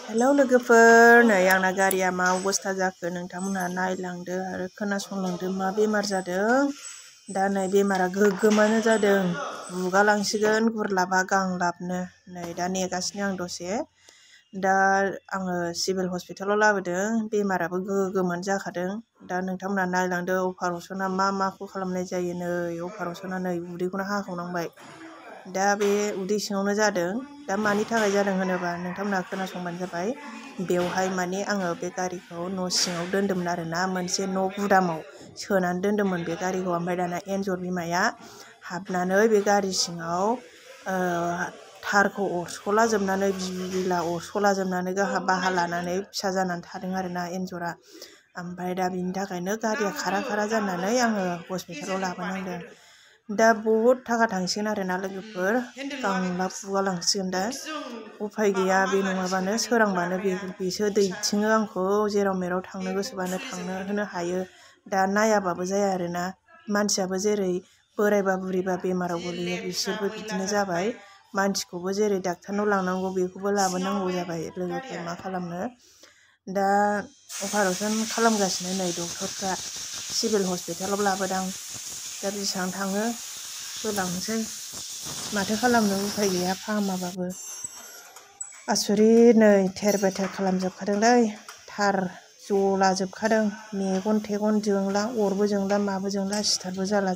Hello लोगोफोर, नै आंना गारिया मा अबस्था जाखो नोंथांमोनहा नायलांदो आरो खोनासंलांदो मा बेमार जादों। दा नै बेमारा गोगोमानो जादों, गुगालांसिगोन गुरलाबा गांलाबनो। नै दा नेगासिनो आं दसे। दा आङो सिभिल हस्पिटालाव लाबोदों, बेमाराबो गोगोमानो जाखादों। दा नोंथांमोनहा नायलांदो अपारेसना माखौ खालामनाय जायो। नै अपारेसना नै उदैखौनो हाखावनांबाय। दा बे उदै सिङावनो जादों। दा मानि थाखाय जादों होनोबा नोंथांमोनहा खोनासंबानो जाबाय। बेवहाय माने आङो बे गारिखौ न' सिङाव दोन्दोंमोन आरोना, मोनसे न' गुदामाव सोनानै दोन्दोंमोन बे गारिखौ। ओमफ्राय दाना एन्जर बिमाया हाबनानै बे गारि सिङाव थारखौ अरस'ला जोबनानै बिला अरस'ला जोबनानै बाहा लानानै फिसा जानानै थादों आरोना एन्जरा। ओमफ्राय दा बिनि थाखायनो गारिया खारा जानानै आङो हस्पिटालाव लाबोनांदों। दा बहुद थाखा थांसिगोन आरोना लोगोफोर, गांलाब गुगालांसिगोन। दा उफाय गैया, बे नङाबानो सोरांबानो बेसो दैथिङो आंखौ, जेराव मेराव थांनो गोसोबानो थांनो होनो हायो। दा नायाबाबो जाया आरोना, मानसियाबो जेरै बोरायबा बुरिबा बेमाराव गोलैयो बिसोरबो बिदिनो जाबाय। मानसिखौबो जेरै डाक्टारनाव लांनांगौ बेखौबो लाबोनांगौ जाबाय लोगोफोर, मा खालामनो। दा अपारेसन खालामगासिनो नै डक्टरफ्रा, सिभिल हस्पिटालाव लाबोदां। दा बेसेबां थाङो होलांनोसै, माथो खालामनो उफाय गैया फाहामाबाबो। आसुरित, नै थेर बेथेर खालामजोबखादोंलै, थार जला जोबखादों, मेगन थेगन जोंला, अरबो जोंला माबो जोंला, सिथारबो जाला